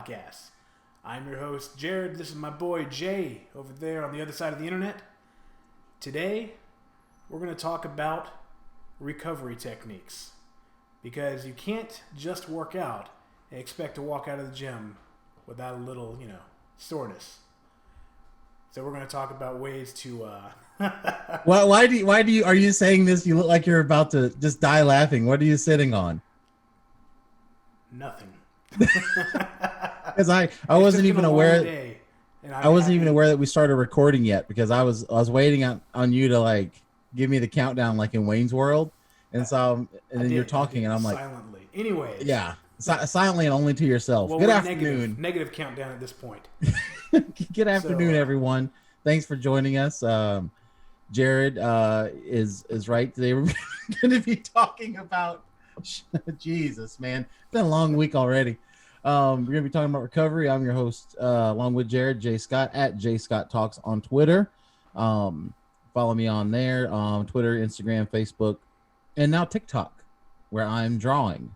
Podcast. I'm your host, Jared. This is my boy, Jay, over there on the other side of the internet. Today, we're going to talk about recovery techniques. Because you can't just work out and expect to walk out of the gym without a little, soreness. So we're going to talk about ways to... Why do you, are you saying this? You look like you're about to just die laughing. What are you sitting on? Nothing. Because I wasn't even aware. I wasn't even aware that we started recording yet because I was waiting on you to like give me the countdown like in Wayne's World, and so then you're talking and I'm like silently. Anyways, yeah, silently and only to yourself. Well, Good afternoon. Negative countdown at this point. Good afternoon, everyone. Thanks for joining us. Jared is right. Today we're going to be talking about Jesus, man. It's been a long week already. We're going to be talking about recovery. I'm your host, along with Jared, J. Scott, at J. Scott Talks on Twitter. Follow me on there, Twitter, Instagram, Facebook, and now TikTok, where I'm drawing.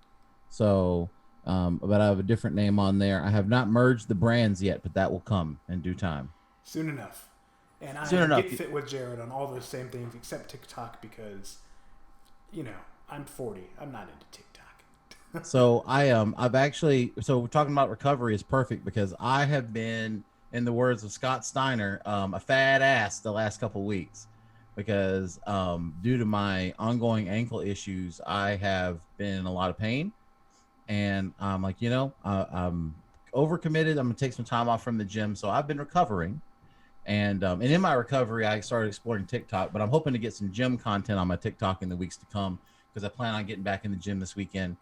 So, but I have a different name on there. I have not merged the brands yet, but that will come in due time. Soon enough. And I get fit with Jared on all those same things except TikTok because, I'm 40. I'm not into TikTok. So we're talking about recovery is perfect because I have been, in the words of Scott Steiner, a fat ass the last couple of weeks because due to my ongoing ankle issues, I have been in a lot of pain. And I'm like, I'm overcommitted. I'm going to take some time off from the gym. So I've been recovering. And in my recovery, I started exploring TikTok, but I'm hoping to get some gym content on my TikTok in the weeks to come because I plan on getting back in the gym this weekend.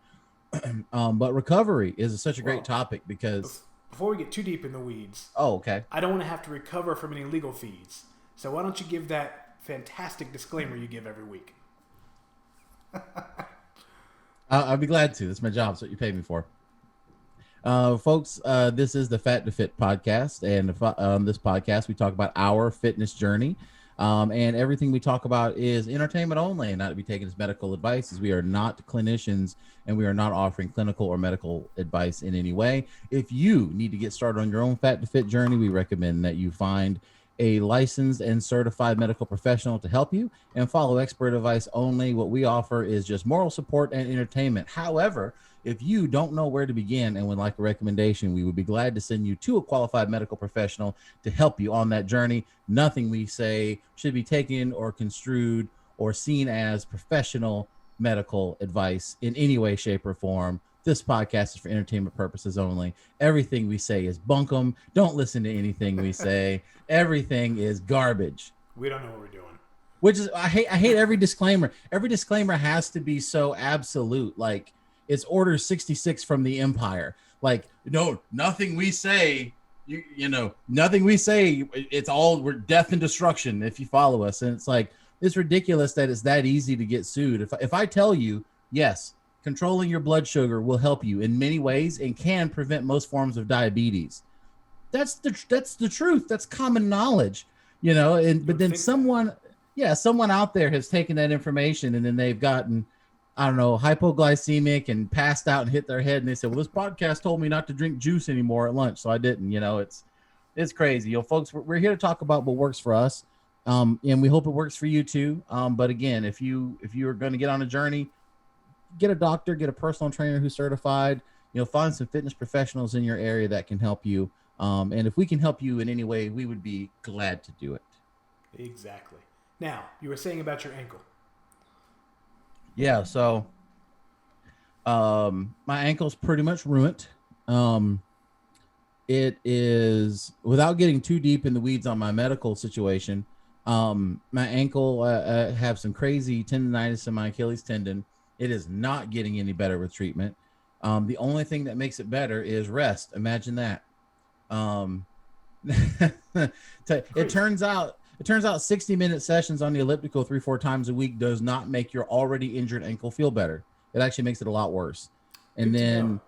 But recovery is such a great topic because... Before we get too deep in the weeds... Oh, okay. I don't want to have to recover from any legal fees. So why don't you give that fantastic disclaimer you give every week? I'll be glad to. That's my job. That's what you pay me for. Folks, this is the Fat2Fit podcast, and on this podcast we talk about our fitness journey, and everything we talk about is entertainment only and not to be taken as medical advice, as we are not clinicians and we are not offering clinical or medical advice in any way. If you need to get started on your own Fat2Fit journey, we recommend that you find a licensed and certified medical professional to help you and follow expert advice only. What we offer is just moral support and entertainment. However, if you don't know where to begin and would like a recommendation, we would be glad to send you to a qualified medical professional to help you on that journey. Nothing we say should be taken or construed or seen as professional medical advice in any way, shape, or form. This podcast is for entertainment purposes only. Everything we say is bunkum. Don't listen to anything we say. Everything is garbage. We don't know what we're doing. Which is, I hate every disclaimer. Every disclaimer has to be so absolute. Like, it's Order 66 from the Empire. Like, no, nothing we say, nothing we say, we're death and destruction if you follow us. And it's like, it's ridiculous that it's that easy to get sued. If I tell you, yes, controlling your blood sugar will help you in many ways and can prevent most forms of diabetes. That's the truth. That's common knowledge, but then someone out there has taken that information and then they've gotten, I don't know, hypoglycemic and passed out and hit their head. And they said, well, this podcast told me not to drink juice anymore at lunch. So I didn't, it's crazy. Folks, we're here to talk about what works for us. And we hope it works for you too. But again, if you are going to get on a journey, get a doctor, get a personal trainer who's certified, find some fitness professionals in your area that can help you. And if we can help you in any way, we would be glad to do it. Exactly. Now, you were saying about your ankle. Yeah, so my ankle's pretty much ruined. It is, without getting too deep in the weeds on my medical situation, my ankle have some crazy tendonitis in my Achilles tendon. It is not getting any better with treatment. The only thing that makes it better is rest. Imagine that. It turns out 60-minute sessions on the elliptical 3-4 times a week does not make your already injured ankle feel better. It actually makes it a lot worse. And then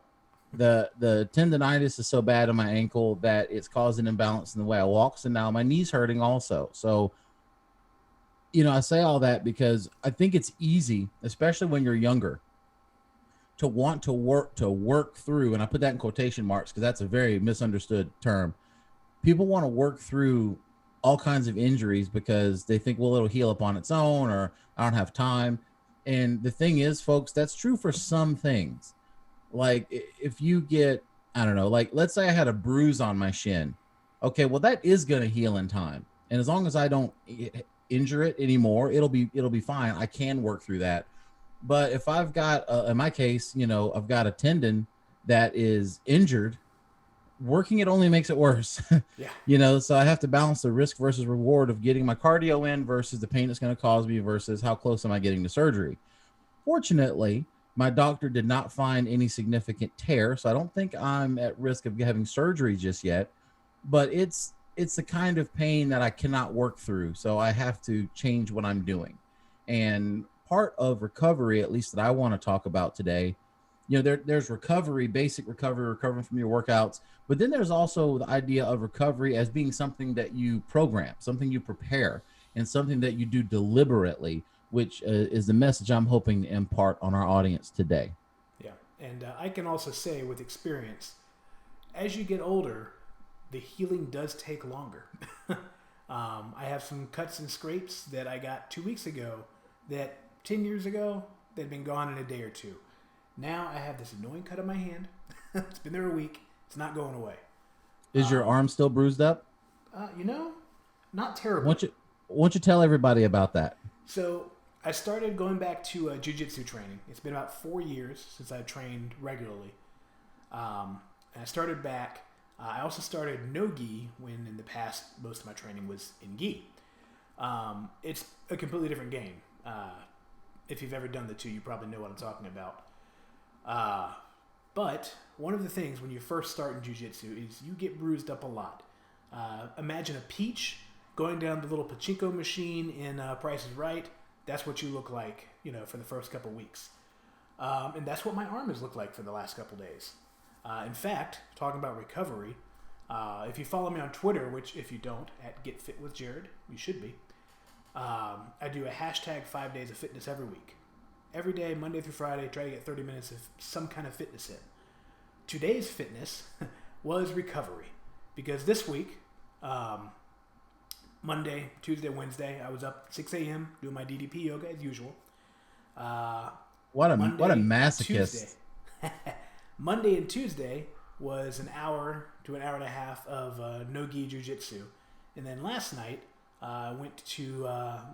the tendonitis is so bad on my ankle that it's causing imbalance in the way I walk. So now my knee's hurting also. So, I say all that because I think it's easy, especially when you're younger, to want to work through, and I put that in quotation marks because that's a very misunderstood term. People want to work through all kinds of injuries because they think, well, it'll heal up on its own, or I don't have time. And the thing is, folks, that's true for some things. Like if you get, I don't know, like let's say I had a bruise on my shin. Okay, well, that is going to heal in time. And as long as I don't injure it anymore, it'll be fine. I can work through that. But if I've got, in my case, I've got a tendon that is injured, working it only makes it worse. Yeah. So I have to balance the risk versus reward of getting my cardio in versus the pain it's going to cause me versus how close am I getting to surgery. Fortunately, my doctor did not find any significant tear, so I don't think I'm at risk of having surgery just yet. But it's the kind of pain that I cannot work through, so I have to change what I'm doing. And part of recovery, at least that I want to talk about today, there's recovery, basic recovery, recovering from your workouts, but then there's also the idea of recovery as being something that you program, something you prepare, and something that you do deliberately, which is the message I'm hoping to impart on our audience today. Yeah. And I can also say with experience, as you get older, the healing does take longer. I have some cuts and scrapes that I got 2 weeks ago that 10 years ago, they'd been gone in a day or two. Now I have this annoying cut on my hand. It's been there a week. It's not going away. Is your arm still bruised up? Not terrible. Why don't you tell everybody about that? So I started going back to Jiu Jitsu training. It's been about 4 years since I've trained regularly. And I started back. I also started no gi when in the past most of my training was in gi. It's a completely different game. If you've ever done the two, you probably know what I'm talking about. But one of the things when you first start in jiu-jitsu is you get bruised up a lot. Imagine a peach going down the little pachinko machine in Price is Right. That's what you look like, for the first couple weeks. And that's what my arm has looked like for the last couple days. In fact, talking about recovery, if you follow me on Twitter, which if you don't, at GetFitWithJared, you should be, I do a hashtag 5 days of fitness every week. Every day, Monday through Friday, try to get 30 minutes of some kind of fitness in. Today's fitness was recovery. Because this week, Monday, Tuesday, Wednesday, I was up 6 a.m. doing my Ddp yoga as usual. What a masochist. Monday and Tuesday was an hour to an hour and a half of no-gi jiu-jitsu. And then last night, I went to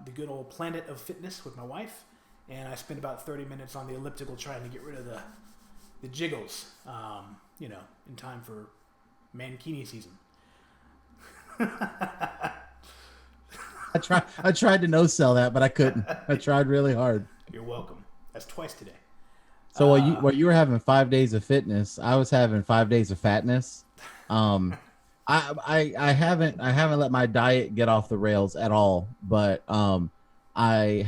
the good old Planet of Fitness with my wife, and I spent about 30 minutes on the elliptical trying to get rid of the jiggles, in time for mankini season. I tried to no-sell that, but I couldn't. I tried really hard. You're welcome. That's twice today. So while you were having 5 days of fitness, I was having 5 days of fatness. I haven't let my diet get off the rails at all, but I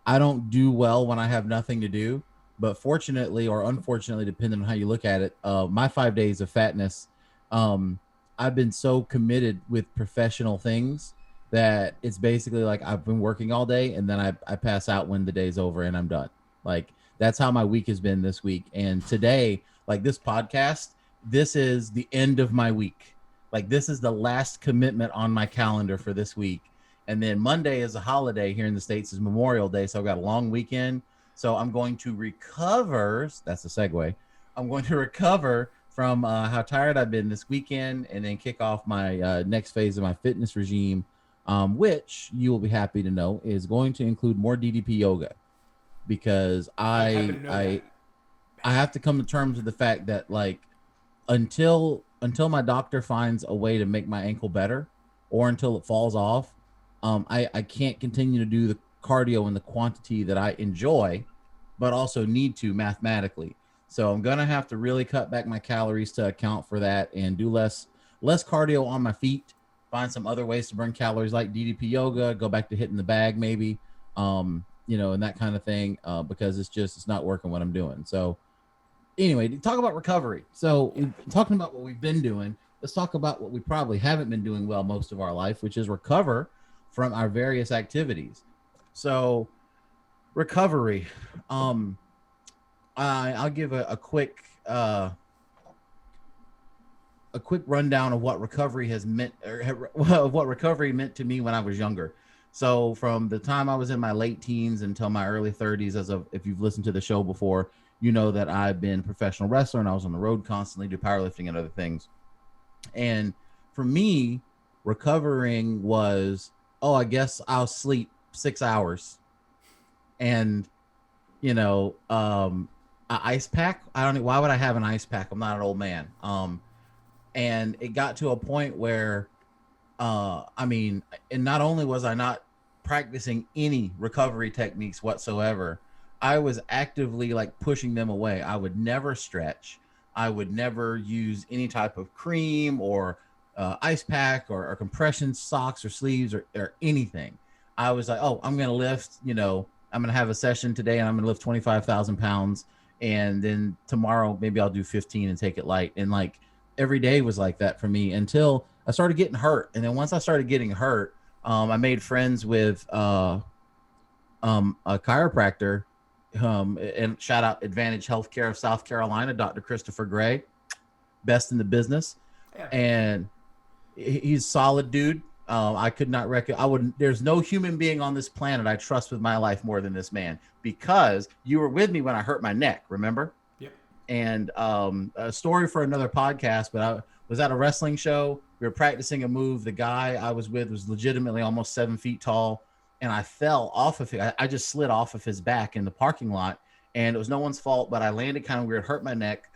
don't do well when I have nothing to do. But fortunately or unfortunately, depending on how you look at it, my 5 days of fatness, I've been so committed with professional things that it's basically like I've been working all day and then I pass out when the day's over and I'm done. Like that's how my week has been this week. And today, like this podcast, this is the end of my week. Like this is the last commitment on my calendar for this week. And then Monday is a holiday here in the States, is Memorial Day. So I've got a long weekend. So I'm going to recover. That's a segue. I'm going to recover from how tired I've been this weekend and then kick off my next phase of my fitness regime, which you will be happy to know is going to include more Ddp yoga, because I have to come to terms with the fact that like until my doctor finds a way to make my ankle better or until it falls off, I can't continue to do the cardio in the quantity that I enjoy, but also need to mathematically. So I'm going to have to really cut back my calories to account for that and do less cardio on my feet, find some other ways to burn calories like Ddp yoga, go back to hitting the bag maybe, and that kind of thing, because it's not working what I'm doing. So anyway, talk about recovery. So we've been talking about what we've been doing. Let's talk about what we probably haven't been doing well most of our life, which is recover from our various activities. So recovery, I'll give a quick rundown of what recovery has meant, or what recovery meant to me when I was younger. So from the time I was in my late teens until my early 30s, if you've listened to the show before, you know that I've been a professional wrestler and I was on the road constantly, do powerlifting and other things. And for me, recovering was, oh, I guess I'll sleep 6 hours. And, an ice pack. I don't know. Why would I have an ice pack? I'm not an old man. And it got to a point where, and not only was I not practicing any recovery techniques whatsoever, I was actively like pushing them away. I would never stretch. I would never use any type of cream or ice pack or compression socks or sleeves or anything. I was like, oh, I'm going to lift, I'm going to have a session today and I'm going to lift 25,000 pounds. And then tomorrow, maybe I'll do 15 and take it light. And like every day was like that for me until I started getting hurt. And then once I started getting hurt, I made friends with a chiropractor, and shout out Advantage Healthcare of South Carolina, Dr. Christopher Gray, best in the business. Yeah. And he's a solid dude. I could not there's no human being on this planet I trust with my life more than this man, because you were with me when I hurt my neck, remember? Yep. And a story for another podcast, but I was at a wrestling show. We were practicing a move. The guy I was with was legitimately almost 7 feet tall. And I fell off of it. I just slid off of his back in the parking lot, and it was no one's fault, but I landed kind of weird, hurt my neck,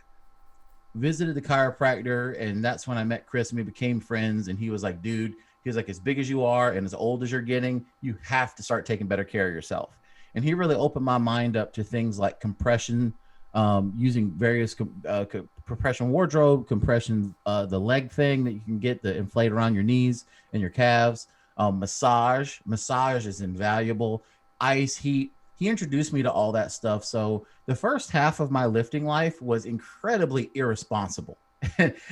visited the chiropractor. And that's when I met Chris and we became friends. And he was like, dude, he was like, as big as you are and as old as you're getting, you have to start taking better care of yourself. And he really opened my mind up to things like compression, using various compression wardrobe, compression, the leg thing that you can get to inflate around your knees and your calves. Massage is invaluable. Ice, heat. He introduced me to all that stuff. So the first half of my lifting life was incredibly irresponsible.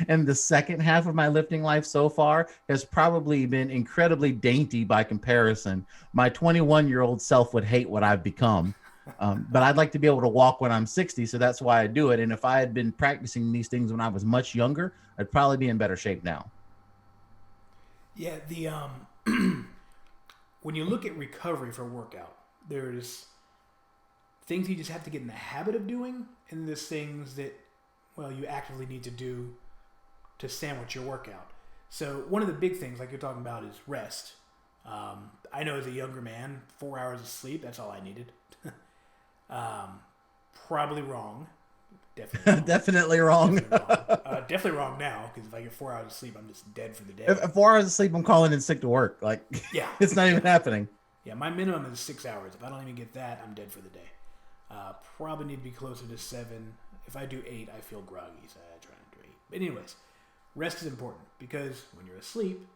And the second half of my lifting life so far has probably been incredibly dainty by comparison. My 21-year-old self would hate what I've become. But I'd like to be able to walk when I'm 60. So that's why I do it. And if I had been practicing these things when I was much younger, I'd probably be in better shape now. Yeah. When you look at recovery for a workout, there's things you just have to get in the habit of doing, and there's things that, well, you actively need to do to sandwich your workout. So one of the big things, like you're talking about, is rest. I know as a younger man, 4 hours of sleep, that's all I needed. Probably wrong. Definitely wrong. Definitely wrong. Definitely wrong now, because if I get 4 hours of sleep, I'm just dead for the day. If 4 hours of sleep, I'm calling in sick to work. Like, yeah, it's not even happening. Yeah, my minimum is 6 hours. If I don't even get that, I'm dead for the day. Probably need to be closer to 7. If I do 8, I feel groggy, so I try to do 8. But anyways, rest is important, because when you're asleep,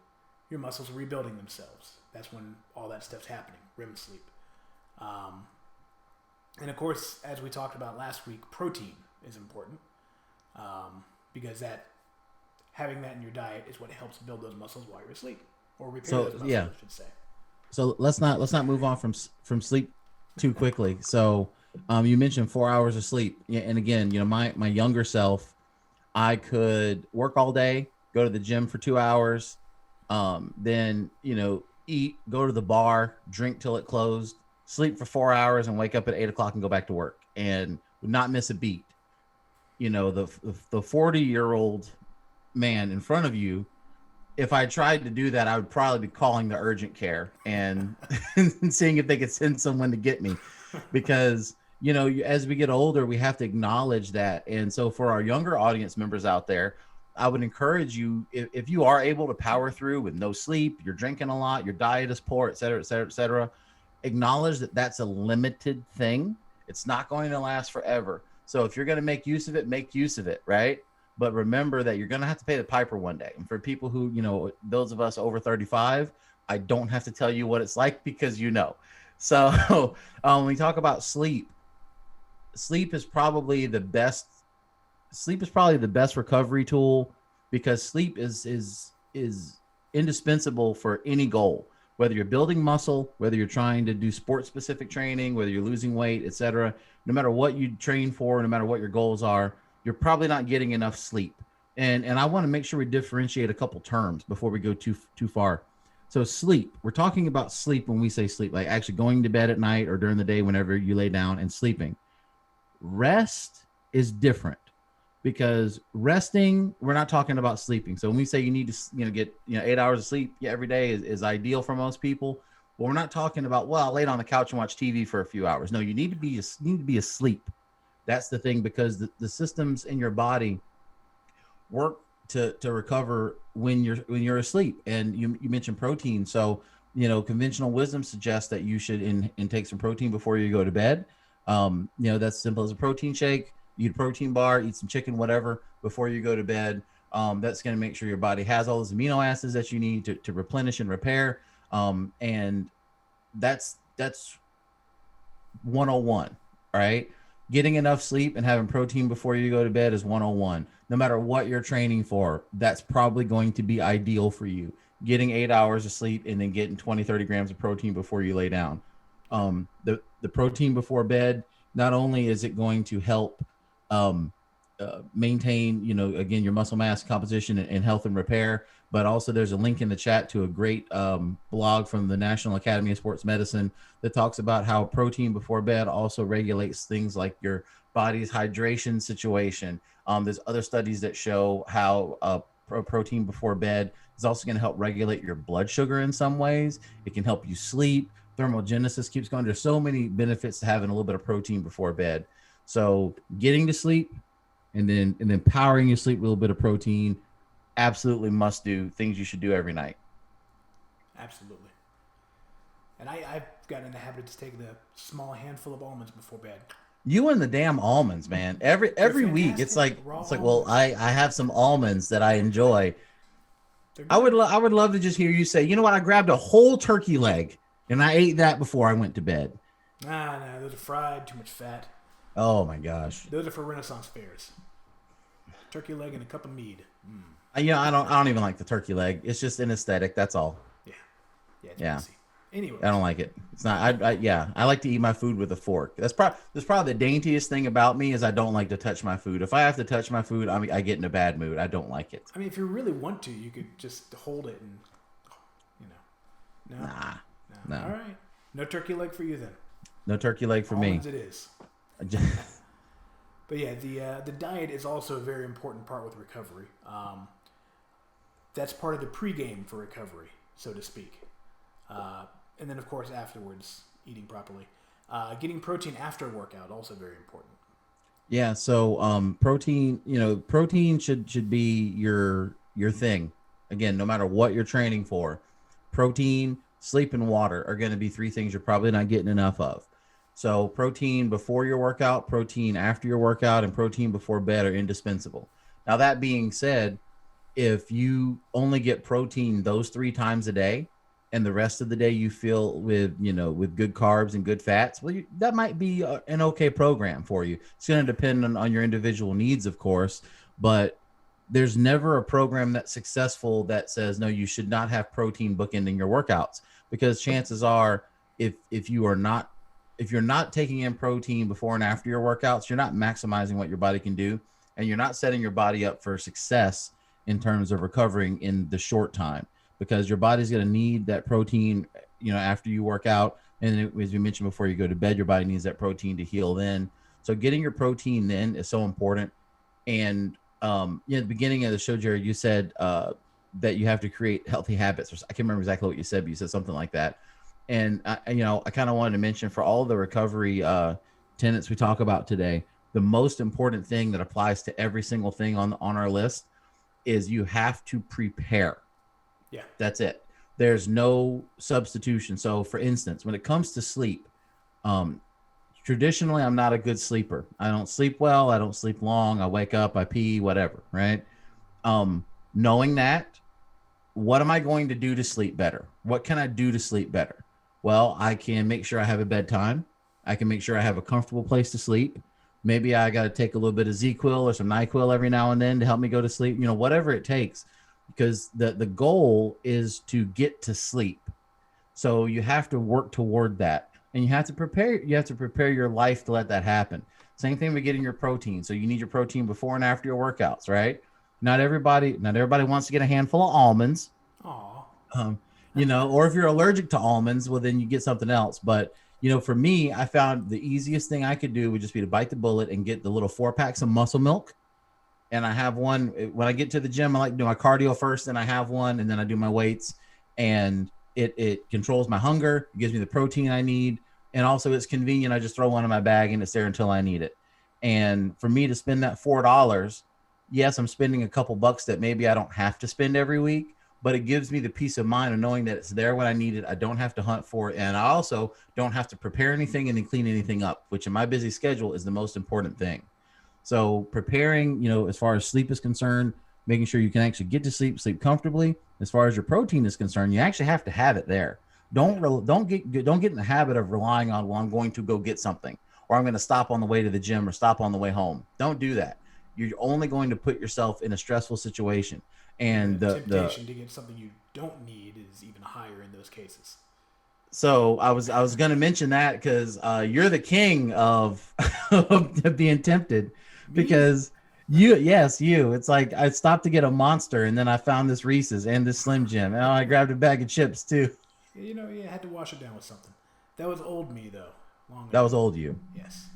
your muscles are rebuilding themselves. That's when all that stuff's happening, REM sleep. And of course, as we talked about last week, protein is important, because having that in your diet is what helps build those muscles while you're asleep, or repair those muscles, I should say. So let's not move on from sleep too quickly. So you mentioned 4 hours of sleep, and again, my younger self, I could work all day, go to the gym for 2 hours, then eat, go to the bar, drink till it closed, sleep for 4 hours, and wake up at 8 o'clock and go back to work, and would not miss a beat. The 40-year-old man in front of you, if I tried to do that, I would probably be calling the urgent care and seeing if they could send someone to get me, because as we get older, we have to acknowledge that. And so for our younger audience members out there, I would encourage you, if you are able to power through with no sleep, you're drinking a lot, your diet is poor, et cetera, et cetera, et cetera, acknowledge that that's a limited thing. It's not going to last forever. So if you're going to make use of it, make use of it, right? But remember that you're going to have to pay the piper one day. And for people who, those of us over 35, I don't have to tell you what it's like, because So when we talk about sleep is probably the best recovery tool, because sleep is indispensable for any goal, whether you're building muscle, whether you're trying to do sport specific training, whether you're losing weight, etc. No matter what you train for, no matter what your goals are, you're probably not getting enough sleep. And I want to make sure we differentiate a couple terms before we go too far. So sleep, we're talking about sleep when we say sleep, like actually going to bed at night or during the day, whenever you lay down and sleeping. Rest is different, because resting, we're not talking about sleeping. So when we say you need to, get, 8 hours of sleep every day is ideal for most people. But we're not talking about, well, I'll lay on the couch and watch TV for a few hours. No, you need to be asleep. That's the thing, because the systems in your body work to recover when you're asleep. And you mentioned protein. So, conventional wisdom suggests that you should intake some protein before you go to bed. That's simple as a protein shake. Eat a protein bar, eat some chicken, whatever, before you go to bed. That's going to make sure your body has all those amino acids that you need to replenish and repair. And that's 101, right? Getting enough sleep and having protein before you go to bed is 101. No matter what you're training for, that's probably going to be ideal for you. Getting 8 hours of sleep and then getting 20, 30 grams of protein before you lay down. The protein before bed, not only is it going to help maintain, again, your muscle mass composition and health and repair, but also there's a link in the chat to a great blog from the National Academy of Sports Medicine that talks about how protein before bed also regulates things like your body's hydration situation. There's other studies that show how protein before bed is also going to help regulate your blood sugar in some ways. It can help you sleep. Thermogenesis keeps going. There's so many benefits to having a little bit of protein before bed. So getting to sleep and then powering your sleep with a little bit of protein, absolutely must do things you should do every night. Absolutely. And I've gotten in the habit of just taking a small handful of almonds before bed. You and the damn almonds, man. Every week it's like well, I have some almonds that I enjoy. I would love to just hear you say, you know what, I grabbed a whole turkey leg and I ate that before I went to bed. Nah, those are fried, too much fat. Oh my gosh. Those are for Renaissance fairs. Turkey leg and a cup of mead. I don't even like the turkey leg. It's just an aesthetic. That's all. Yeah. Messy. Anyway, I don't like it. It's not. I like to eat my food with a fork. That's probably the daintiest thing about me is I don't like to touch my food. If I have to touch my food, I get in a bad mood. I don't like it. I mean, if you really want to, you could just hold it and, No. No. All right. No turkey leg for you then. No turkey leg for Almonds me. It is. But yeah, the diet is also a very important part with recovery. That's part of the pregame for recovery, so to speak. And then, of course, afterwards, eating properly. Getting protein after a workout, also very important. Yeah, so protein should be your thing. Again, no matter what you're training for, protein, sleep, and water are going to be three things you're probably not getting enough of. So protein before your workout, protein after your workout, and protein before bed are indispensable. Now, that being said, if you only get protein those 3 times a day and the rest of the day you fill with good carbs and good fats, well, that might be an okay program for you. It's going to depend on your individual needs, of course, but there's never a program that's successful that says, no, you should not have protein bookending your workouts, because chances are if you're not taking in protein before and after your workouts, you're not maximizing what your body can do, and you're not setting your body up for success in terms of recovering in the short time, because your body's going to need that protein, after you work out. And as we mentioned before you go to bed, your body needs that protein to heal then. So getting your protein then is so important. And at the beginning of the show, Jared, you said that you have to create healthy habits. I can't remember exactly what you said, but you said something like that. And I kind of wanted to mention, for all the recovery tenets we talk about today, the most important thing that applies to every single thing on our list is you have to prepare. Yeah, that's it. There's no substitution. So, for instance, when it comes to sleep, traditionally, I'm not a good sleeper. I don't sleep well. I don't sleep long. I wake up, I pee, whatever. Right. Knowing that, what am I going to do to sleep better? What can I do to sleep better? Well, I can make sure I have a bedtime. I can make sure I have a comfortable place to sleep. Maybe I got to take a little bit of Z-Quil or some NyQuil every now and then to help me go to sleep, whatever it takes, because the goal is to get to sleep. So you have to work toward that, and you have to prepare your life to let that happen. Same thing with getting your protein. So you need your protein before and after your workouts, right? Not everybody wants to get a handful of almonds. Aw. um, or if you're allergic to almonds, well, then you get something else. But, for me, I found the easiest thing I could do would just be to bite the bullet and get the little 4 packs of muscle milk. And I have one when I get to the gym. I like to do my cardio first, and I have one, and then I do my weights, and it controls my hunger. It gives me the protein I need. And also it's convenient. I just throw one in my bag and it's there until I need it. And for me to spend that $4, yes, I'm spending a couple bucks that maybe I don't have to spend every week, but it gives me the peace of mind of knowing that it's there when I need it. I don't have to hunt for it. And I also don't have to prepare anything and then clean anything up, which in my busy schedule is the most important thing. So preparing, as far as sleep is concerned, making sure you can actually get to sleep comfortably. As far as your protein is concerned, you actually have to have it there. Don't get in the habit of relying on, well, I'm going to go get something, or I'm going to stop on the way to the gym or stop on the way home. Don't do that. You're only going to put yourself in a stressful situation. And the temptation to get something you don't need is even higher in those cases. So I was going to mention that because you're the king of, of being tempted. Because you. It's like I stopped to get a Monster, and then I found this Reese's and this Slim Jim. And I grabbed a bag of chips too. I had to wash it down with something. That was old me though. That was old you. Yes.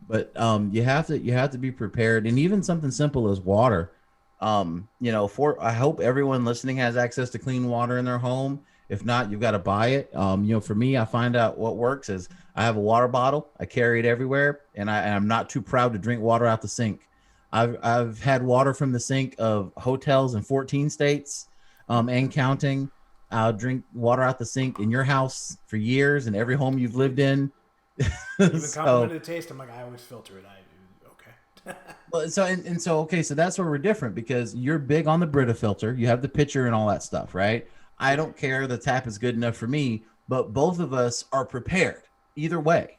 But you have to be prepared, and even something simple as water. I hope everyone listening has access to clean water in their home. If not, you've got to buy it. For me, I find out what works is I have a water bottle. I carry it everywhere, and I'm not too proud to drink water out the sink. I've had water from the sink of hotels in 14 states, and counting. I'll drink water out the sink in your house for years, and every home you've lived in. Even complimented the taste. I'm like, I always filter it. Okay. Well, so that's where we're different, because you're big on the Brita filter. You have the pitcher and all that stuff, right? I don't care. The tap is good enough for me, but both of us are prepared either way.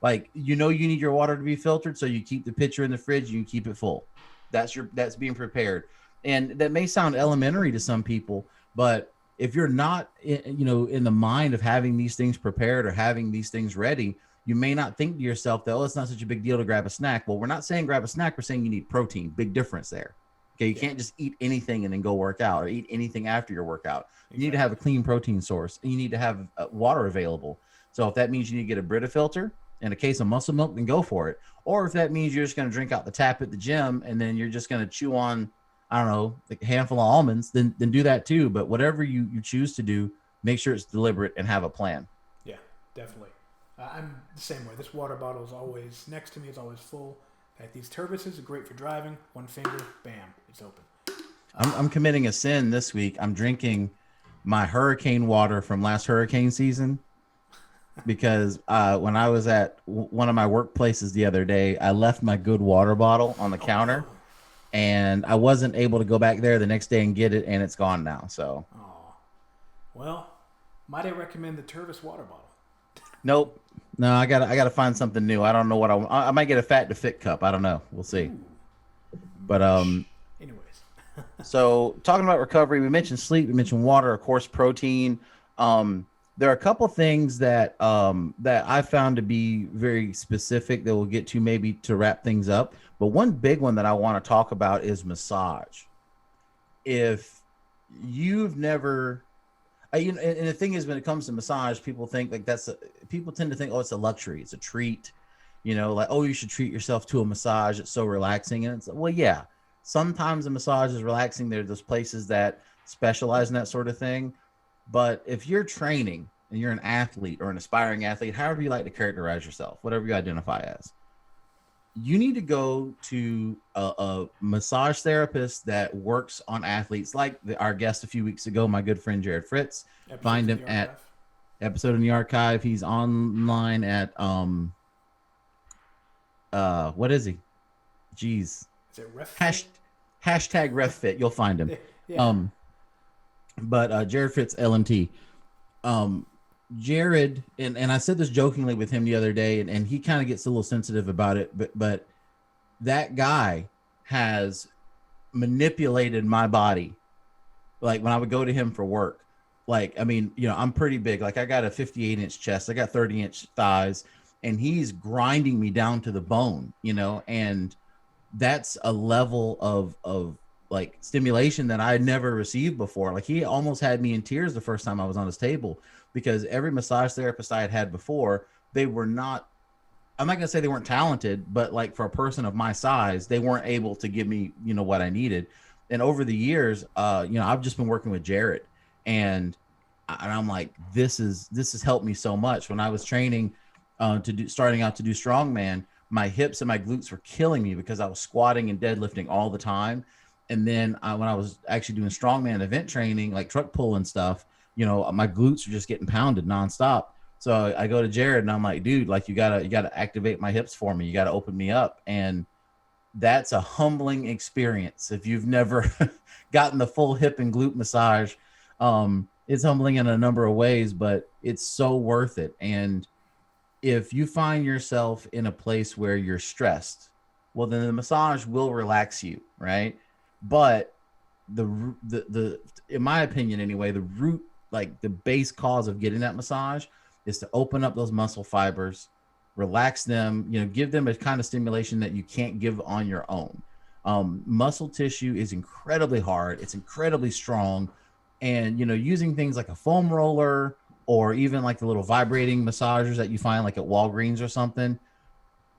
Like, you need your water to be filtered, so you keep the pitcher in the fridge, you keep it full. That's being prepared. And that may sound elementary to some people, but if you're not, in the mind of having these things prepared or having these things ready, you may not think to yourself that, oh, it's not such a big deal to grab a snack. Well, we're not saying grab a snack. We're saying you need protein. Big difference there. Okay. You can't just eat anything and then go work out, or eat anything after your workout. You need to have a clean protein source, and you need to have water available. So if that means you need to get a Brita filter and a case of muscle milk, then go for it. Or if that means you're just going to drink out the tap at the gym, and then you're just going to chew on, I don't know, like a handful of almonds, then do that too. But whatever you choose to do, make sure it's deliberate and have a plan. Yeah, definitely. I'm the same way. This water bottle is always next to me. It's always full. Like, these turbises are great for driving. One finger, bam, it's open. I'm committing a sin this week. I'm drinking my hurricane water from last hurricane season, because when I was at one of my workplaces the other day, I left my good water bottle on the counter, and I wasn't able to go back there the next day and get it, and it's gone now. So, well, might I recommend the Turvis water bottle? Nope. No, I gotta find something new. I don't know what I might get a Fat2Fit cup. I don't know. We'll see. Ooh. But anyways. So talking about recovery, we mentioned sleep, we mentioned water, of course, protein. There are a couple things that I found to be very specific that we'll get to maybe to wrap things up. But one big one that I want to talk about is massage. If you've never, and the thing is, when it comes to massage, people think like people tend to think, oh, it's a luxury, it's a treat, like, oh, you should treat yourself to a massage, it's so relaxing. And it's, well, yeah, sometimes a massage is relaxing. There's those places that specialize in that sort of thing. But if you're training and you're an athlete or an aspiring athlete, however you like to characterize yourself, whatever you identify as, you need to go to a massage therapist that works on athletes, like our guest a few weeks ago, my good friend Jared Fritz. Find him at Episode in the Archive. He's online at what is he? Jeez. Is it Ref? Hashtag RefFit. You'll find him. Yeah. But Jared Fritz, LMT. Jared, and I said this jokingly with him the other day, and he kind of gets a little sensitive about it, but that guy has manipulated my body. Like, when I would go to him for work, like, I mean, I'm pretty big. Like I got a 58-inch chest, I got 30-inch thighs, and he's grinding me down to the bone, and that's a level of like stimulation that I had never received before. Like he almost had me in tears the first time I was on his table, because every massage therapist I had before, they were not, I'm not gonna say they weren't talented, but like for a person of my size, they weren't able to give me, what I needed. And over the years, I've just been working with Jared, and I'm like, this has helped me so much. When I was training, starting out to do strongman, my hips and my glutes were killing me because I was squatting and deadlifting all the time. And then when I was actually doing strongman event training, like truck pull and stuff, my glutes were just getting pounded nonstop. So I go to Jared and I'm like, dude, like you gotta activate my hips for me. You gotta open me up. And that's a humbling experience. If you've never gotten the full hip and glute massage, it's humbling in a number of ways, but it's so worth it. And if you find yourself in a place where you're stressed, well, then the massage will relax you, right? But the in my opinion anyway, the root, like the base cause of getting that massage is to open up those muscle fibers, relax them, give them a kind of stimulation that you can't give on your own. Muscle tissue is incredibly hard. It's incredibly strong. And, using things like a foam roller or even like the little vibrating massagers that you find like at Walgreens or something,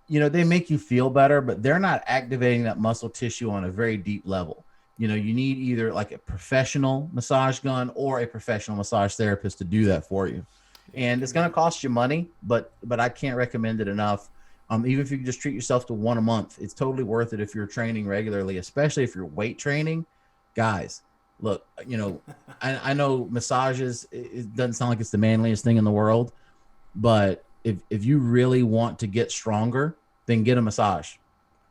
they make you feel better, but they're not activating that muscle tissue on a very deep level. You need either like a professional massage gun or a professional massage therapist to do that for you. And it's going to cost you money, but I can't recommend it enough. Even if you can just treat yourself to one a month, it's totally worth it if you're training regularly, especially if you're weight training. Guys, look, I know massages, it doesn't sound like it's the manliest thing in the world, but if you really want to get stronger, then get a massage.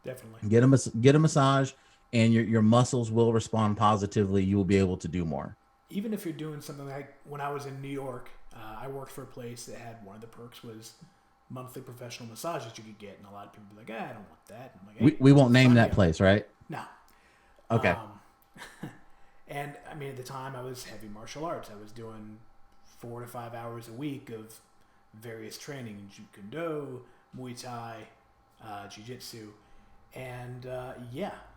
Definitely. Get a massage, and your muscles will respond positively. You will be able to do more. Even if you're doing something like when I was in New York, I worked for a place that had one of the perks was monthly professional massages you could get, and a lot of people be like, I don't want that. I'm like, hey, we won't name that place, right? No. Okay. And I mean, at the time, I was heavy martial arts. I was doing 4 to 5 hours a week of various training, Jeet Kune Do, Muay Thai, Jiu Jitsu, and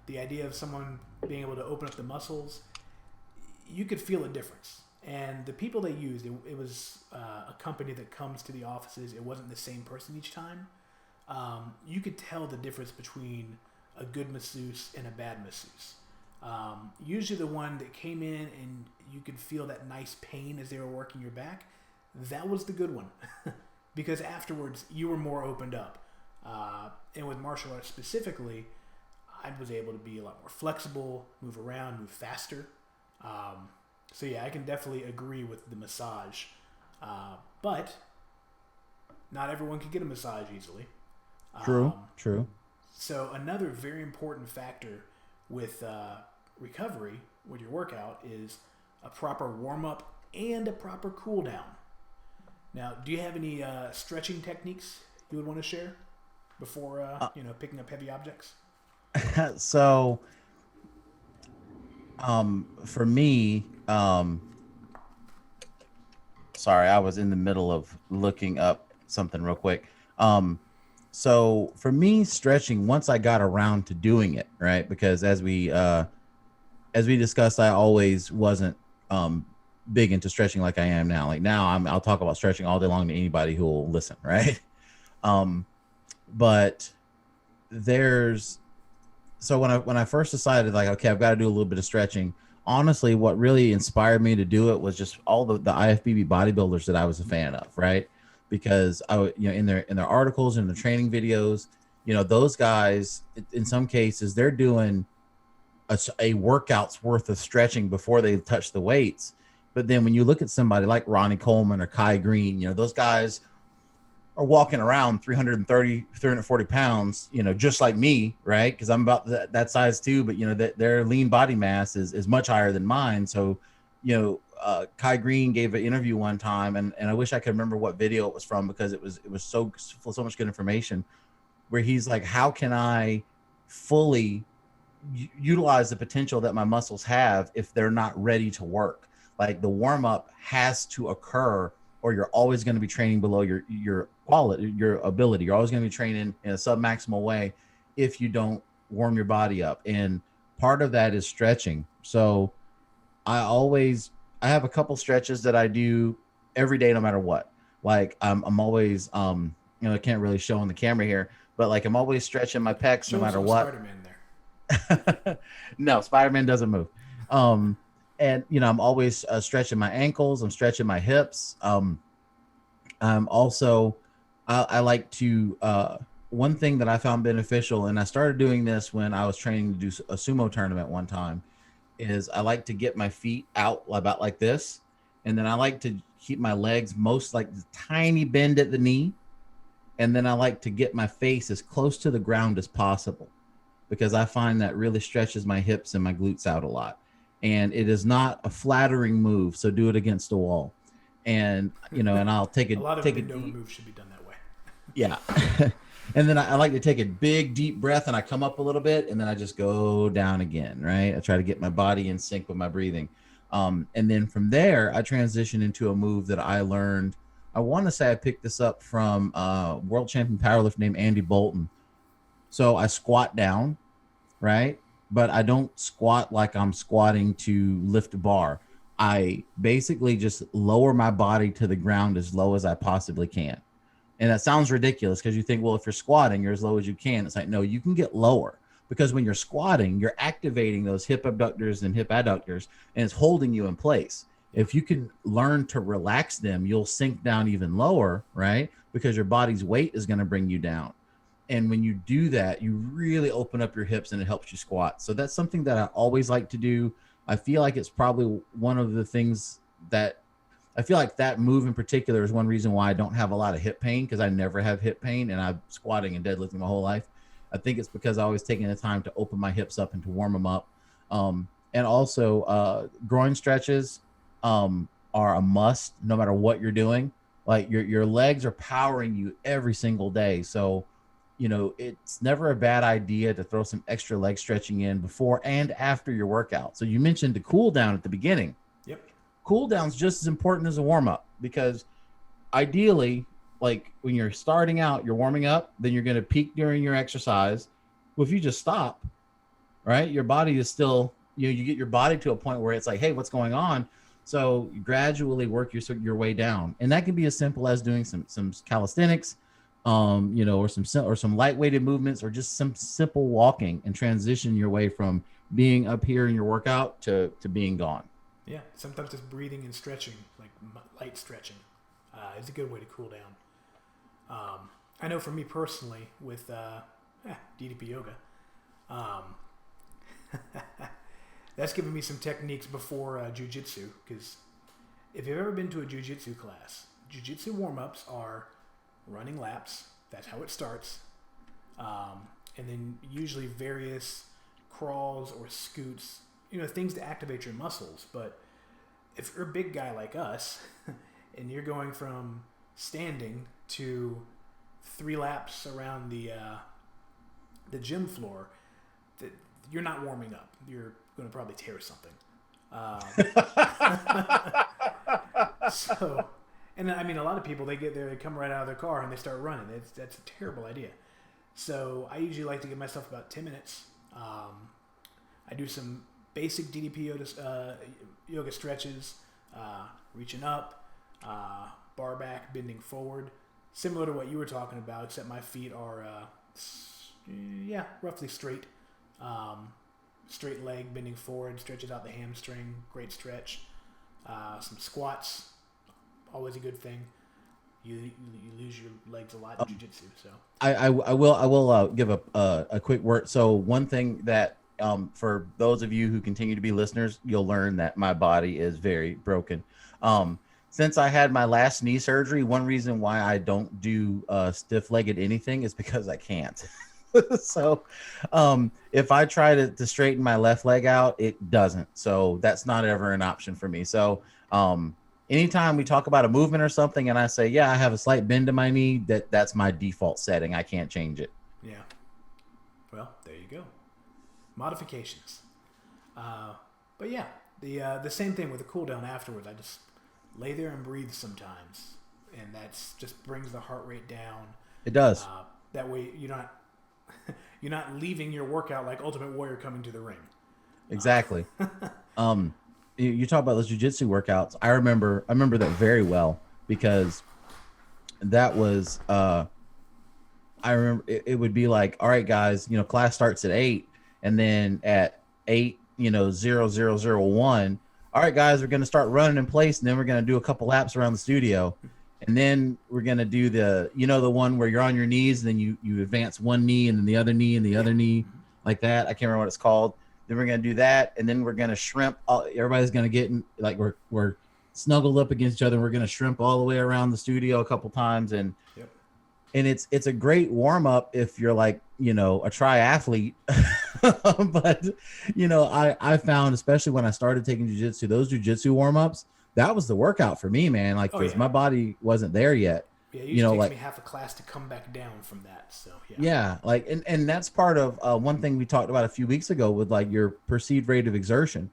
the idea of someone being able to open up the muscles, you could feel a difference. And the people they used, it was a company that comes to the offices. It wasn't the same person each time. You could tell the difference between a good masseuse and a bad masseuse. Usually the one that came in and you could feel that nice pain as they were working your back, that was the good one. Because afterwards, you were more opened up. And with martial arts specifically, I was able to be a lot more flexible, move around, move faster. So yeah, I can definitely agree with the massage, but not everyone can get a massage easily. True. So another very important factor with recovery with your workout is a proper warm-up and a proper cool-down. Now, do you have any stretching techniques you would want to share before picking up heavy objects? So for me, sorry, I was in the middle of looking up something real quick. So for me, stretching, once I got around to doing it, right? Because as we discussed, I always wasn't big into stretching like I am now. Like now I'll talk about stretching all day long to anybody who will listen, right? But so when I first decided, like, okay, I've got to do a little bit of stretching, honestly, what really inspired me to do it was just all the IFBB bodybuilders that I was a fan of, right? Because in their articles and the training videos, those guys, in some cases, they're doing a workout's worth of stretching before they touch the weights. But then when you look at somebody like Ronnie Coleman or Kai Green, those guys are walking around 330, 340 pounds, just like me, right? Because I'm about that size too, but their lean body mass is much higher than mine. So, Kai Green gave an interview one time, and I wish I could remember what video it was from, because it was so much good information, where he's like, how can I fully utilize the potential that my muscles have if they're not ready to work? Like the warm up has to occur, or you're always going to be training below your quality, your ability. You're always going to be training in a sub-maximal way if you don't warm your body up. And part of that is stretching. So I have a couple stretches that I do every day, no matter what. Like I'm always, I can't really show on the camera here, but like I'm always stretching my pecs no matter what. Spider-Man there. No, Spider-Man doesn't move. And I'm always stretching my ankles. I'm stretching my hips. I'm also, I like to, one thing that I found beneficial, and I started doing this when I was training to do a sumo tournament one time, is I like to get my feet out about like this. And then I like to keep my legs most like the tiny bend at the knee. And then I like to get my face as close to the ground as possible, because I find that really stretches my hips and my glutes out a lot. And it is not a flattering move. So do it against a wall. And, and I'll take a lot of bend over moves should be done that way. Yeah. And then I like to take a big, deep breath, and I come up a little bit, and then I just go down again, right? I try to get my body in sync with my breathing. And then from there, I transition into a move that I learned. I want to say I picked this up from a world champion powerlifter named Andy Bolton. So I squat down, right? But I don't squat like I'm squatting to lift a bar. I basically just lower my body to the ground as low as I possibly can. And that sounds ridiculous because you think, well, if you're squatting, you're as low as you can. It's like, no, you can get lower, because when you're squatting, you're activating those hip abductors and hip adductors, and it's holding you in place. If you can learn to relax them, you'll sink down even lower, right? Because your body's weight is going to bring you down. And when you do that, you really open up your hips and it helps you squat. So that's something that I always like to do. I feel like it's probably one of the things that I feel like that move in particular is one reason why I don't have a lot of hip pain, because I never have hip pain, and I'm squatting and deadlifting my whole life. I think it's because I always taking the time to open my hips up and to warm them up. And also groin stretches are a must no matter what you're doing. Like your legs are powering you every single day. So, it's never a bad idea to throw some extra leg stretching in before and after your workout. So you mentioned the cool down at the beginning. Yep. Cool down's just as important as a warm up, because ideally, like when you're starting out, you're warming up, then you're going to peak during your exercise. Well, if you just stop, right, your body is still, you get your body to a point where it's like, hey, what's going on? So you gradually work your way down. And that can be as simple as doing some calisthenics, or some lightweighted movements, or just some simple walking, and transition your way from being up here in your workout to being gone. Yeah, sometimes just breathing and stretching, like light stretching, is a good way to cool down. I know for me personally with Ddp Yoga, that's given me some techniques before Jiu Jitsu, because if you've ever been to a Jiu Jitsu class, Jiu Jitsu warm-ups are running laps. That's how it starts. And then usually various crawls or scoots, things to activate your muscles. But if you're a big guy like us and you're going from standing to 3 laps around the gym floor, you're not warming up. You're going to probably tear something. So, and I mean, a lot of people, they get there, they come right out of their car and they start running. That's a terrible idea. So I usually like to give myself about 10 minutes. I do some basic Ddp yoga stretches, reaching up, bar back, bending forward, similar to what you were talking about, except my feet are, roughly straight. Straight leg, bending forward, stretches out the hamstring, great stretch. Some squats, always a good thing. You lose your legs a lot in jiu-jitsu. So I will give a quick word. So one thing that for those of you who continue to be listeners, you'll learn that my body is very broken. Since I had my last knee surgery, one reason why I don't do stiff-legged anything is because I can't. So if I try to straighten my left leg out, it doesn't. So that's not ever an option for me. So anytime we talk about a movement or something and I say, yeah, I have a slight bend in my knee, that's my default setting. I can't change it. Yeah. Well, there you go. Modifications. But yeah, The same thing with the cool down afterwards. I just lay there and breathe sometimes, and that's just brings the heart rate down. It does. That way you're not leaving your workout like Ultimate Warrior coming to the ring. Exactly. You talk about those jiu-jitsu workouts. I remember that very well, because that was I remember it would be like, all right, guys, class starts at 8, and then at 8, 0001, all right, guys, we're going to start running in place, and then we're going to do a couple laps around the studio, and then we're going to do the one where you're on your knees, and then you advance one knee and then the other knee and the other knee, like that. I can't remember what it's called. Then we're going to do that, and then we're going to shrimp. Everybody's going to get in, like we're snuggled up against each other, and we're going to shrimp all the way around the studio a couple times, and it's a great warm up if you're like a triathlete. But I found, especially when I started taking jiu-jitsu, those jiu-jitsu warm-ups, that was the workout for me, man. Like, because my body wasn't there yet. Yeah, it usually takes me half a class to come back down from that. So yeah, like, and that's part of one thing we talked about a few weeks ago with like your perceived rate of exertion.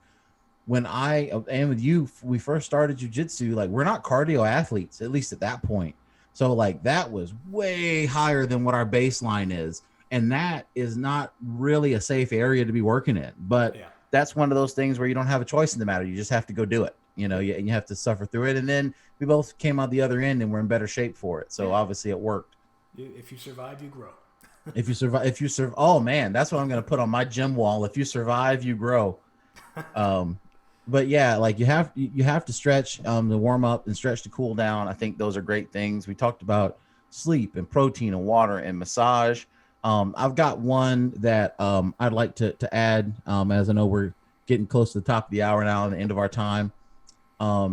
When and with you, we first started jiu-jitsu, like, we're not cardio athletes, at least at that point. So like that was way higher than what our baseline is. And that is not really a safe area to be working in. But that's one of those things where you don't have a choice in the matter. You just have to go do it. You have to suffer through it. And then we both came out the other end and we're in better shape for it. So obviously it worked. If you survive, you grow. If you survive, oh man, that's what I'm going to put on my gym wall. If you survive, you grow. But yeah, like you have to stretch to warm up and stretch to cool down. I think those are great things. We talked about sleep and protein and water and massage. I've got one that I'd like to add, as I know we're getting close to the top of the hour now and the end of our time.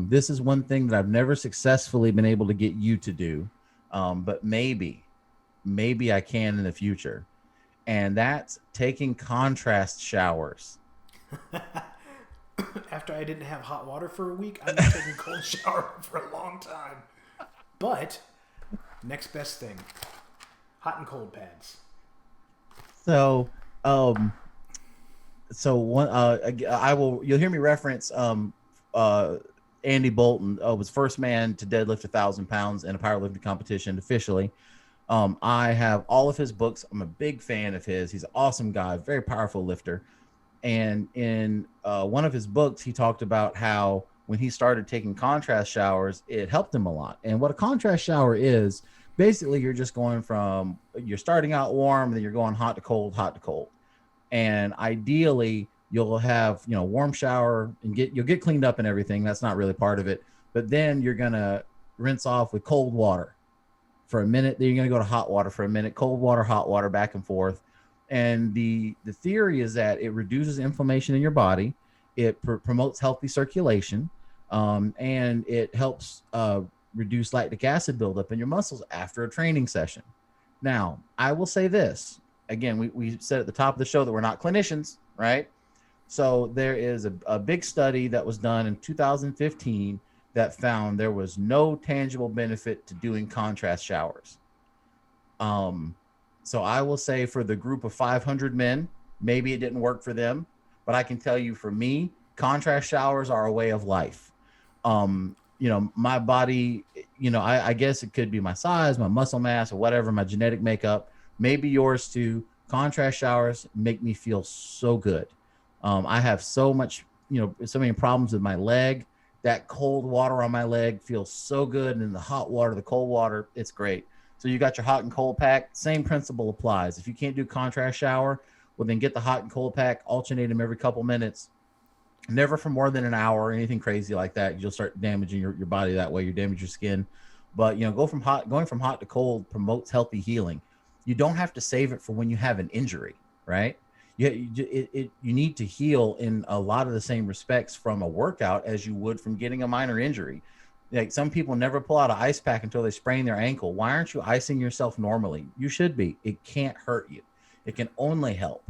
This is one thing that I've never successfully been able to get you to do, but maybe I can in the future. And that's taking contrast showers. After I didn't have hot water for a week, I've been taking cold shower for a long time. But next best thing, hot and cold pads. So, you'll hear me reference Andy Bolton, was first man to deadlift 1,000 pounds in a powerlifting competition officially. I have all of his books. I'm a big fan of his. He's an awesome guy, very powerful lifter. And in one of his books, he talked about how when he started taking contrast showers, it helped him a lot. And what a contrast shower is, basically you're just going from, you're starting out warm and then you're going hot to cold. And ideally you'll have, warm shower and you'll get cleaned up and everything. That's not really part of it. But then you're going to rinse off with cold water for a minute. Then you're going to go to hot water for a minute, cold water, hot water, back and forth. And the theory is that it reduces inflammation in your body. It promotes healthy circulation, and it helps reduce lactic acid buildup in your muscles after a training session. Now, I will say this. Again, we said at the top of the show that we're not clinicians, right? So there is a big study that was done in 2015 that found there was no tangible benefit to doing contrast showers. So I will say for the group of 500 men, maybe it didn't work for them, but I can tell you for me, contrast showers are a way of life. My body, I guess it could be my size, my muscle mass or whatever, my genetic makeup, maybe yours too. Contrast showers make me feel so good. I have so many problems with my leg. That cold water on my leg feels so good. And in the hot water, the cold water, it's great. So you got your hot and cold pack, same principle applies. If you can't do contrast shower, well then get the hot and cold pack, alternate them every couple minutes, never for more than an hour or anything crazy like that. You'll start damaging your body that way. You damage your skin. But going from hot to cold promotes healthy healing. You don't have to save it for when you have an injury, right? You need to heal in a lot of the same respects from a workout as you would from getting a minor injury. Like some people never pull out an ice pack until they sprain their ankle. Why aren't you icing yourself normally? You should be. It can't hurt you. It can only help.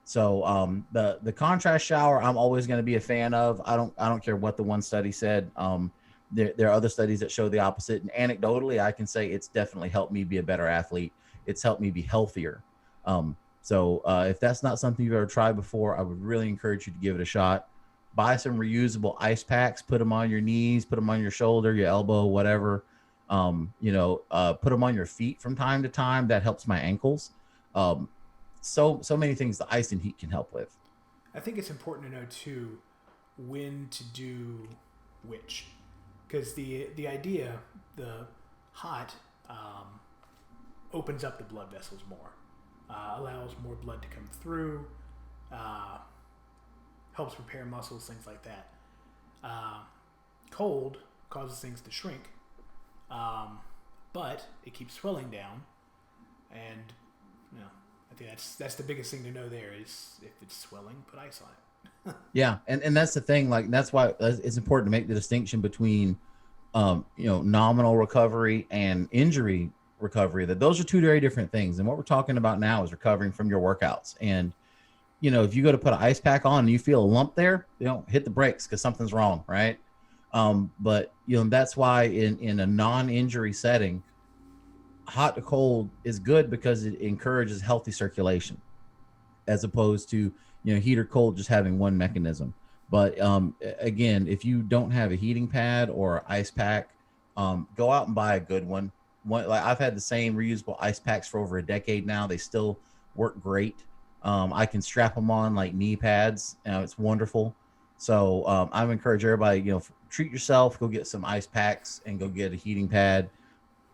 So the contrast shower, I'm always going to be a fan of. I don't care what the one study said. There are other studies that show the opposite. And anecdotally, I can say it's definitely helped me be a better athlete. It's helped me be healthier. So if that's not something you've ever tried before, I would really encourage you to give it a shot. buy some reusable ice packs, put them on your knees, put them on your shoulder, your elbow, whatever. Put them on your feet from time to time. That helps my ankles. So many things the ice and heat can help with. I think it's important to know too when to do which, because the idea, the hot opens up the blood vessels more, allows more blood to come through, helps repair muscles, things like that. Cold causes things to shrink, but it keeps swelling down, and I think that's the biggest thing to know there is if it's swelling, put ice on it. Yeah, and that's the thing. Like that's why it's important to make the distinction between, nominal recovery and injury recovery. That those are two very different things. And what we're talking about now is recovering from your workouts. And if you go to put an ice pack on and you feel a lump there, hit the brakes because something's wrong, right? But that's why in a non-injury setting, hot to cold is good because it encourages healthy circulation, as opposed to heat or cold just having one mechanism. But again, if you don't have a heating pad or ice pack, go out and buy a good one. Like I've had the same reusable ice packs for over a decade now. They still work great. I can strap them on like knee pads. It's wonderful. So I would encourage everybody, treat yourself, go get some ice packs and go get a heating pad.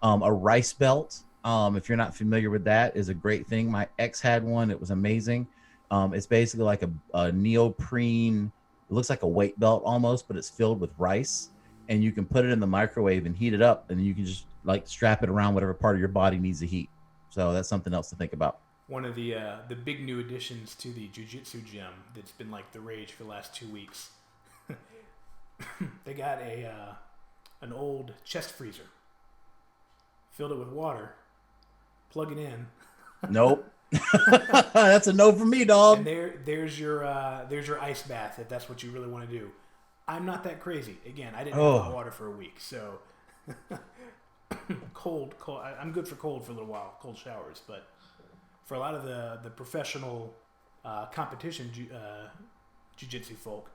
A rice belt, if you're not familiar with that, is a great thing. My ex had one. It was amazing. It's basically like a neoprene. It looks like a weight belt almost, but it's filled with rice. And you can put it in the microwave and heat it up. And you can just like strap it around whatever part of your body needs the heat. So that's something else to think about. One of the big new additions to the Jiu Jitsu gym that's been like the rage for the last 2 weeks. They got an old chest freezer. Filled it with water, plug it in. Nope. That's a no for me, dog. And there's your ice bath if that's what you really want to do. I'm not that crazy. Again, I didn't have hot water for a week, so cold. I'm good for cold for a little while, cold showers. But for a lot of the professional competition jiu-jitsu folk,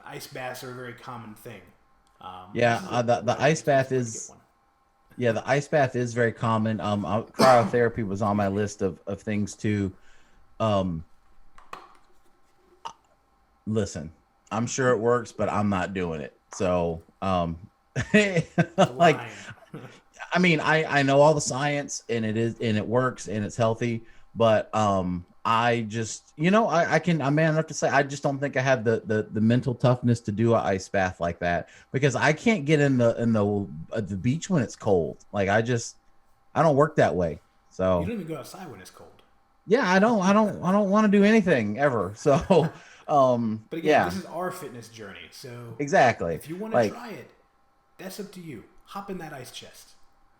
ice baths are a very common thing. The ice bath is. Yeah, the ice bath is very common. Cryotherapy was on my list of things too. Listen, I'm sure it works, but I'm not doing it. So, like, I mean, I know all the science and it works and it's healthy, but I just, I'm man enough to say I just don't think I have the mental toughness to do an ice bath like that because I can't get in the beach when it's cold. Like I don't work that way. So you don't even go outside when it's cold. Yeah, I don't want to do anything ever. So, but again, this is our fitness journey. So exactly, if you want to try it, that's up to you. Hop in that ice chest.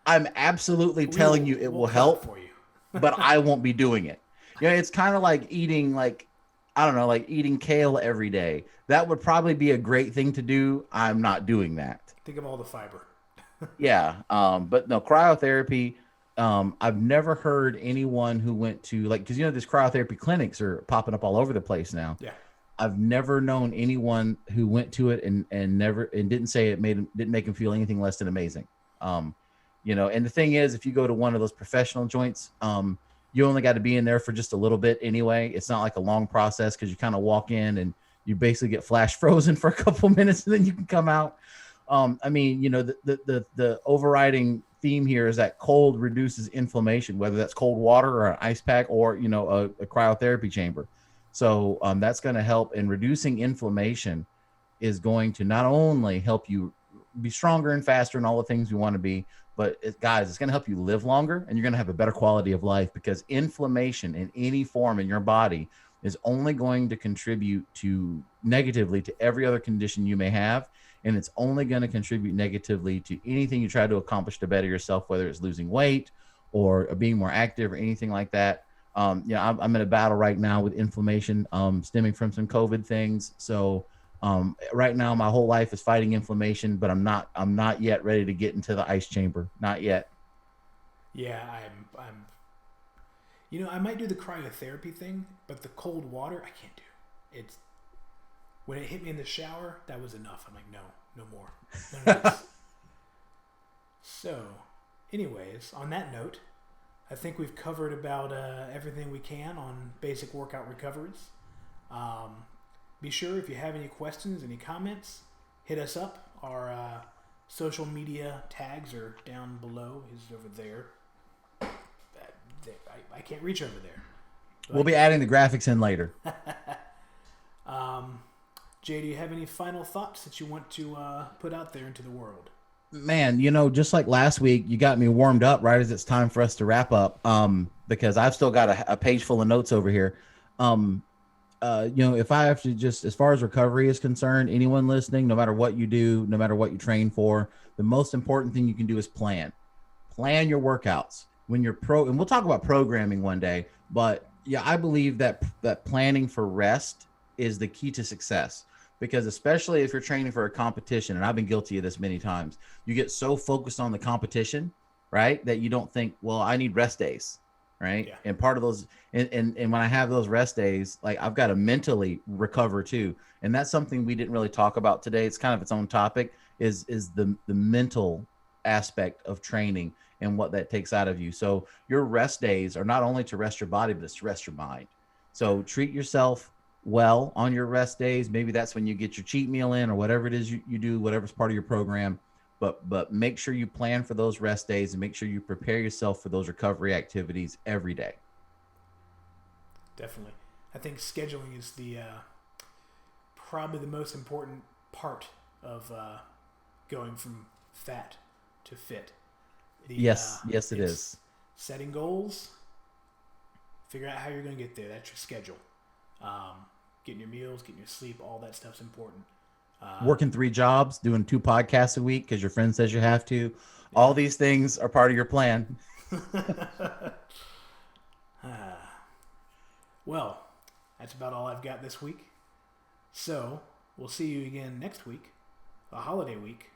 I'm absolutely telling you it will help for you, but I won't be doing it. It's kind of like eating, eating kale every day. That would probably be a great thing to do. I'm not doing that. Think of all the fiber. Yeah. But no, cryotherapy. I've never heard anyone who went to because these cryotherapy clinics are popping up all over the place now. Yeah. I've never known anyone who went to it and didn't say didn't make him feel anything less than amazing. And the thing is, if you go to one of those professional joints, you only got to be in there for just a little bit anyway. It's not like a long process because you kind of walk in and you basically get flash frozen for a couple minutes and then you can come out. The overriding theme here is that cold reduces inflammation, whether that's cold water or an ice pack or, a cryotherapy chamber. So that's going to help, and reducing inflammation is going to not only help you be stronger and faster and all the things we want to be, but it's going to help you live longer, and you're going to have a better quality of life, because inflammation in any form in your body is only going to contribute negatively to every other condition you may have. And it's only going to contribute negatively to anything you try to accomplish to better yourself, whether it's losing weight or being more active or anything like that. I'm in a battle right now with inflammation stemming from some COVID things. So right now my whole life is fighting inflammation, but I'm not yet ready to get into the ice chamber. Not yet. Yeah, I might do the cryotherapy thing, but the cold water I can't do. when it hit me in the shower, that was enough. I'm like, no more. None of this. So, anyways, on that note, I think we've covered about everything we can on basic workout recoveries. Be sure if you have any questions, any comments, hit us up. Our social media tags are down below. Is over there. I can't reach over there. We'll be adding the graphics in later. Jay, do you have any final thoughts that you want to put out there into the world? Man, just like last week, you got me warmed up right as it's time for us to wrap up. Because I've still got a page full of notes over here. If I have to just, as far as recovery is concerned, anyone listening, no matter what you do, no matter what you train for, the most important thing you can do is plan your workouts when you're and we'll talk about programming one day, but yeah, I believe that planning for rest is the key to success, because especially if you're training for a competition, and I've been guilty of this many times, you get so focused on the competition, right, that you don't think, well, I need rest days. Right. Yeah. And part of those, and when I have those rest days, like I've got to mentally recover too. And that's something we didn't really talk about today. It's kind of its own topic, is the mental aspect of training and what that takes out of you. So your rest days are not only to rest your body, but it's to rest your mind. So treat yourself well on your rest days. Maybe that's when you get your cheat meal in, or whatever it is you do, whatever's part of your program. But make sure you plan for those rest days, and make sure you prepare yourself for those recovery activities every day. Definitely. I think scheduling is the probably the most important part of going from fat to fit. Yes, it is. Setting goals, figure out how you're going to get there. That's your schedule. Getting your meals, getting your sleep, all that stuff's important. Working 3 jobs, doing 2 podcasts a week because your friend says you have to. Yeah. All these things are part of your plan. Well, that's about all I've got this week. So we'll see you again next week, a holiday week.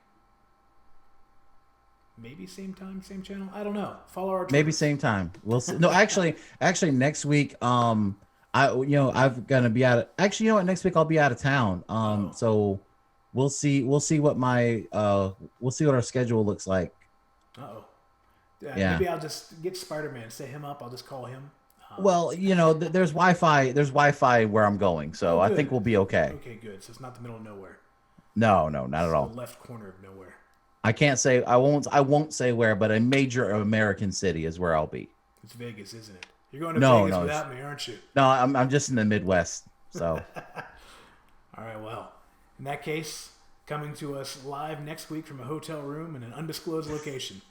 Maybe same time, same channel. I don't know. Follow our Twitter. Maybe same time. We'll see. No, actually next week, I'm gonna be out. Actually, next week I'll be out of town. So we'll see what we'll see what our schedule looks like. Yeah. Maybe I'll just get Spider-Man, set him up. I'll just call him. Well, there's Wi-Fi. There's Wi-Fi where I'm going, so I think we'll be okay. Okay, good. So it's not the middle of nowhere. No, not at all. The left corner of nowhere. I can't say. I won't say where, but a major American city is where I'll be. It's Vegas, isn't it? You're going to Vegas without me, aren't you? No, I'm just in the Midwest. So. All right. Well, in that case, coming to us live next week from a hotel room in an undisclosed location.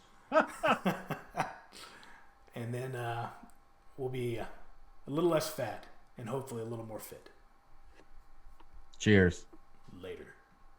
And then we'll be a little less fat and hopefully a little more fit. Cheers. Later.